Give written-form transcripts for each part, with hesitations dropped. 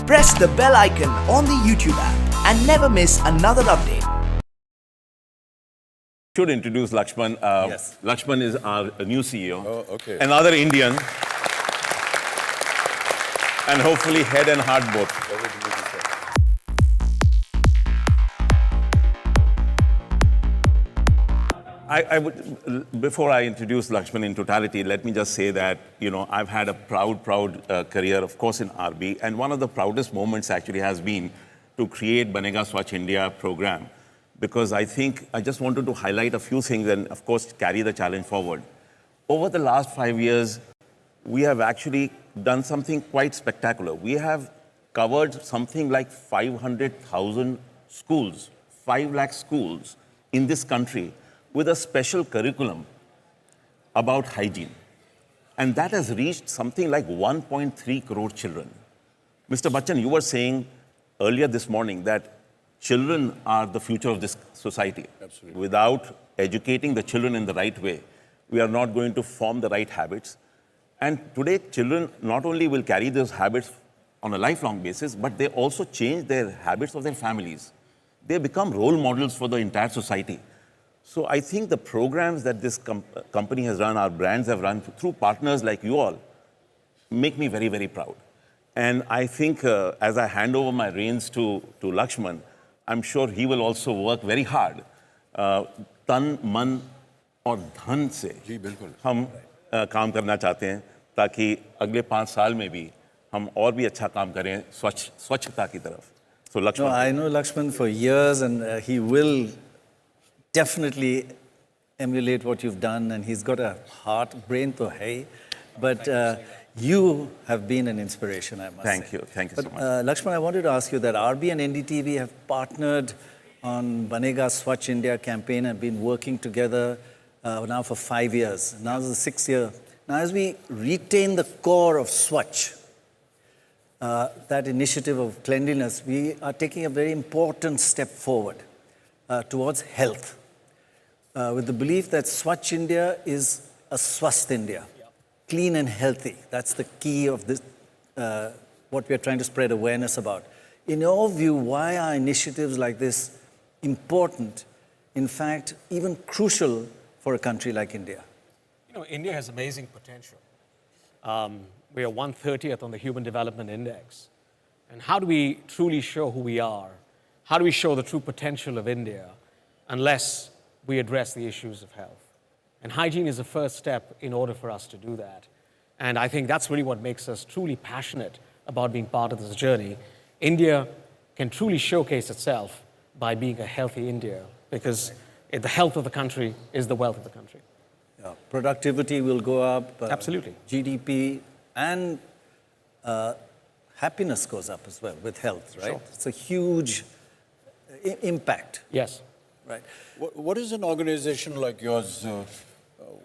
Press the bell icon on the YouTube app and never miss another update. Should introduce Lakshman. Yes. Lakshman is our new CEO. Oh, okay. Another Indian. And hopefully head and heart both. I would, before I introduce Lakshman in totality, let me just say that, I've had a proud career, of course, in RB. And one of the proudest moments actually has been to create Banega Swachh India program. Because I think I just wanted to highlight a few things and, of course, carry the challenge forward. Over the last 5 years, we have actually done something quite spectacular. We have covered something like 500,000 schools, 5 lakh schools in this country with a special curriculum about hygiene. And that has reached something like 1.3 crore children. Mr. Bachchan, you were saying earlier this morning that children are the future of this society. Absolutely. Without educating the children in the right way, we are not going to form the right habits. And today, children not only will carry those habits on a lifelong basis, but they also change their habits of their families. They become role models for the entire society. So I think the programs that this company has run, our brands have run through partners like you all, make me very, very proud. And I think as I hand over my reins to Lakshman, I'm sure he will also work very hard, tan, man और धन से हम काम करना चाहते हैं ताकि अगले 5 साल में भी हम और भी अच्छा काम करें स्वच्छता की तरफ. So Lakshman. No, I know Lakshman for years, and he will definitely emulate what you've done, and he's got a heart, brain to hai, but you have been an inspiration, I must say. Thank you so much. Lakshman, I wanted to ask you that RB and NDTV have partnered on Banega Swachh India campaign and been working together now for 5 years. Now this is the 6th year. Now as we retain the core of Swachh, that initiative of cleanliness, we are taking a very important step forward towards health, with the belief that Swachh India is a Swasth India, clean and healthy. That's the key of this, what we are trying to spread awareness about. In your view, why are initiatives like this important, in fact, even crucial for a country like India? India has amazing potential. We are 130th on the Human Development Index. And how do we truly show who we are? How do we show the true potential of India unless we address the issues of health? And hygiene is the first step in order for us to do that. And I think that's really what makes us truly passionate about being part of this journey. India can truly showcase itself by being a healthy India, because the health of the country is the wealth of the country. Yeah. Productivity will go up. Absolutely. GDP and happiness goes up as well with health, right? Sure. It's a huge impact. Yes. Right. What is an organization like yours,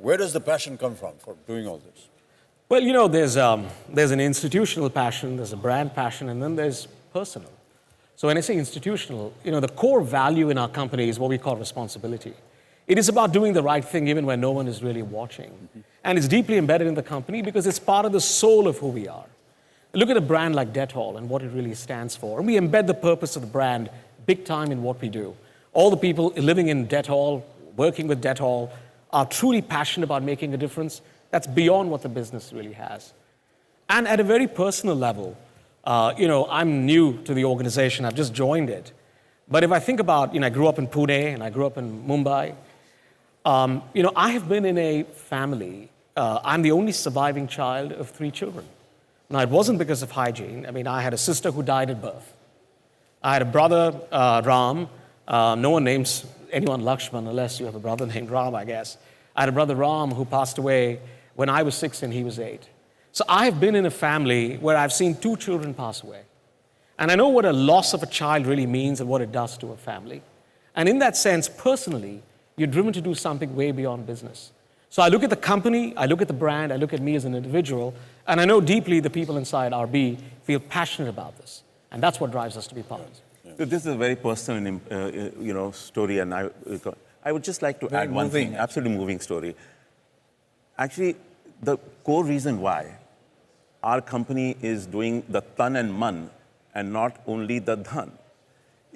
where does the passion come from for doing all this? Well, there's an institutional passion, there's a brand passion, and then there's personal. So when I say institutional, the core value in our company is what we call responsibility. It is about doing the right thing even when no one is really watching. And it's deeply embedded in the company because it's part of the soul of who we are. Look at a brand like Dettol and what it really stands for. And we embed the purpose of the brand big time in what we do. All the people living in Dettol, working with Dettol, are truly passionate about making a difference. That's beyond what the business really has. And at a very personal level, I'm new to the organization. I've just joined it. But if I think about, I grew up in Pune and I grew up in Mumbai. I have been in a family. I'm the only surviving child of 3 children. Now, it wasn't because of hygiene. I had a sister who died at birth. I had a brother, Ram. No one names anyone Lakshman unless you have a brother named Ram, I guess. I had a brother, Ram, who passed away when I was 6 and he was 8. So I have been in a family where I've seen 2 children pass away. And I know what a loss of a child really means and what it does to a family. And in that sense, personally, you're driven to do something way beyond business. So I look at the company, I look at the brand, I look at me as an individual, and I know deeply the people inside RB feel passionate about this. And that's what drives us to be part of it. This is a very personal, story, and I would just like to add one thing, absolutely moving story. Actually, the core reason why our company is doing the tan and man and not only the dhan,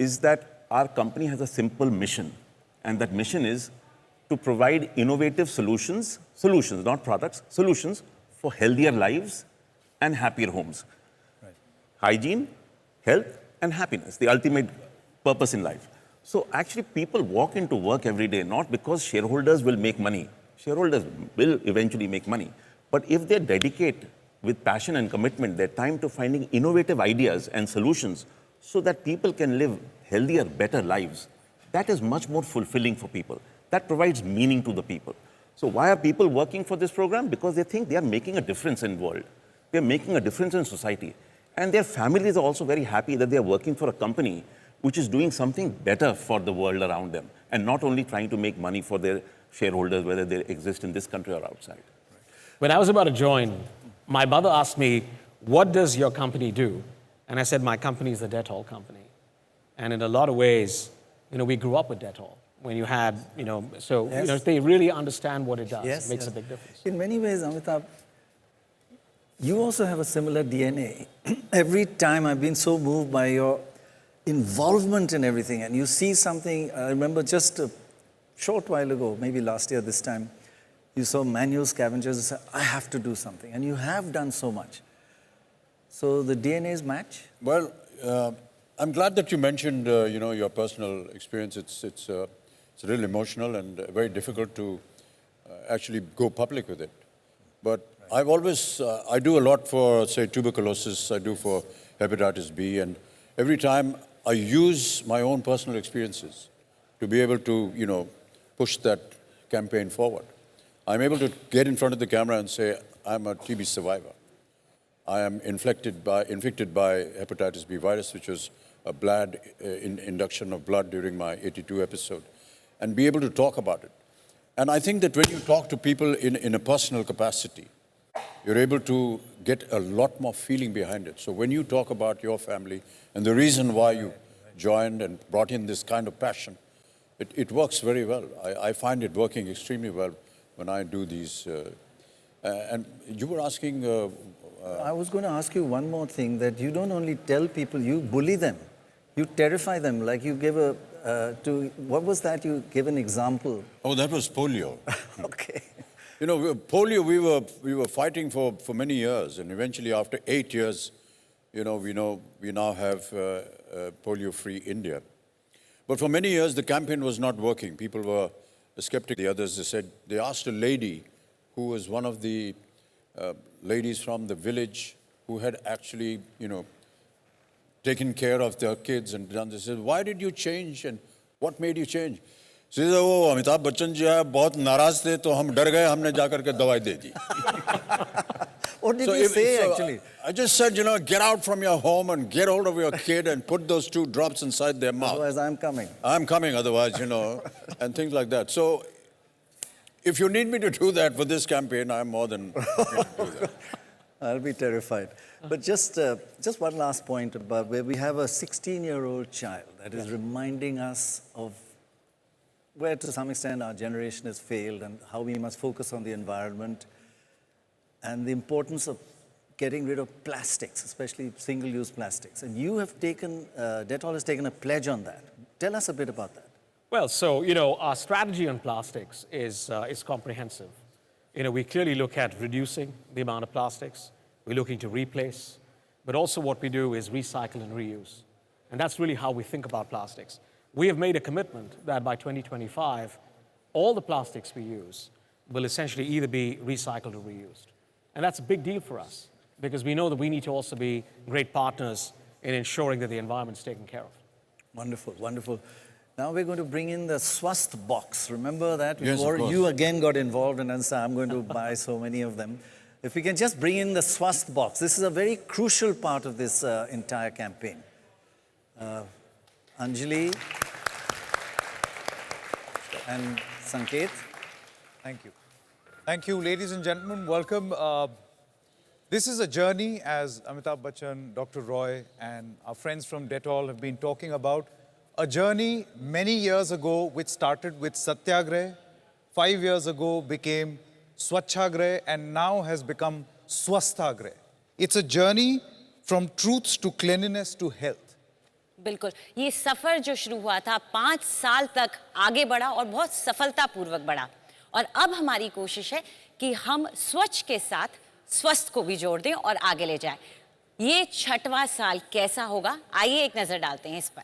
is that our company has a simple mission. And that mission is to provide innovative solutions, not products, solutions for healthier lives and happier homes. Right. Hygiene, health, and happiness, the ultimate purpose in life. So actually people walk into work every day not because shareholders will make money. Shareholders will eventually make money. But if they dedicate with passion and commitment their time to finding innovative ideas and solutions so that people can live healthier, better lives, that is much more fulfilling for people. That provides meaning to the people. So why are people working for this program? Because they think they are making a difference in the world. They are making a difference in society. And their families are also very happy that they are working for a company which is doing something better for the world around them and not only trying to make money for their shareholders, whether they exist in this country or outside. When I was about to join, my mother asked me, what does your company do? And I said, my company is the Dettol company. And in a lot of ways, we grew up with Dettol. When you had, they really understand what it does. It makes a big difference. In many ways, Amitabh, you also have a similar DNA. Every time I've been so moved by your involvement in everything, and you see something. I remember just a short while ago, maybe last year this time, you saw manual scavengers and said, I have to do something. And you have done so much. So the DNAs match? Well, I'm glad that you mentioned, your personal experience. It's really emotional and very difficult to actually go public with it. But I've always, I do a lot for, say, tuberculosis. I do for hepatitis B. And every time I use my own personal experiences to be able to, push that campaign forward. I'm able to get in front of the camera and say, I'm a TB survivor. I am infected by hepatitis B virus, which was a blood induction of blood during my 82 episode, and be able to talk about it. And I think that when you talk to people in a personal capacity, you're able to get a lot more feeling behind it. So when you talk about your family and the reason why you joined and brought in this kind of passion, it works very well. I find it working extremely well when I do these. And you were asking... I was going to ask you one more thing, that you don't only tell people, you bully them. You terrify them. Like you gave what was that? You gave an example. Oh, that was polio. Okay. Polio, we were fighting for many years, and eventually after 8 years, we now have polio-free India. But for many years, the campaign was not working. People were skeptical. The others, they asked a lady who was one of the ladies from the village who had actually, taken care of their kids and done this. They said, why did you change and what made you change? She said, oh, Amitabh Bachchan ji are बहुत नाराज थे तो हम डर गए हमने जाकर के दवाई दे दी. What did you say actually? I just said, get out from your home and get hold of your kid and put those 2 drops inside their mouth. Otherwise, I'm coming. I'm coming, otherwise, and things like that. So, if you need me to do that for this campaign, I'm more than happy to do that. I'll be terrified. But just one last point about where we have a 16-year-old child that is reminding us of where, to some extent, our generation has failed and how we must focus on the environment and the importance of getting rid of plastics, especially single-use plastics. And you have taken, Dettol has taken a pledge on that. Tell us a bit about that. Well, so, our strategy on plastics is comprehensive. We clearly look at reducing the amount of plastics. We're looking to replace. But also what we do is recycle and reuse. And that's really how we think about plastics. We have made a commitment that by 2025, all the plastics we use will essentially either be recycled or reused. And that's a big deal for us because we know that we need to also be great partners in ensuring that the environment's taken care of. Wonderful, wonderful. Now we're going to bring in the Swasth box. Remember that? Yes, of course. You again got involved, and I'm going to buy so many of them. If we can just bring in the Swasth box. This is a very crucial part of this entire campaign. Anjali and Sanket. Thank you. Thank you, ladies and gentlemen. Welcome. This is a journey, as Amitabh Bachchan, Dr. Roy, and our friends from Dettol have been talking about. A journey many years ago, which started with Satyagraha, 5 years ago became Swasthagraha, and now has become Swasthagraha. It's a journey from truths to cleanliness to health. बिल्कुल, ये सफर जो शुरू हुआ था 5 साल तक आगे बढ़ा और बहुत सफलतापूर्वक बढ़ा और अब हमारी कोशिश है कि हम स्वच्छ के साथ स्वस्थ को भी जोड़ दें और आगे ले जाएं। ये 6वां साल कैसा होगा, आइए एक नजर डालते हैं इस पर।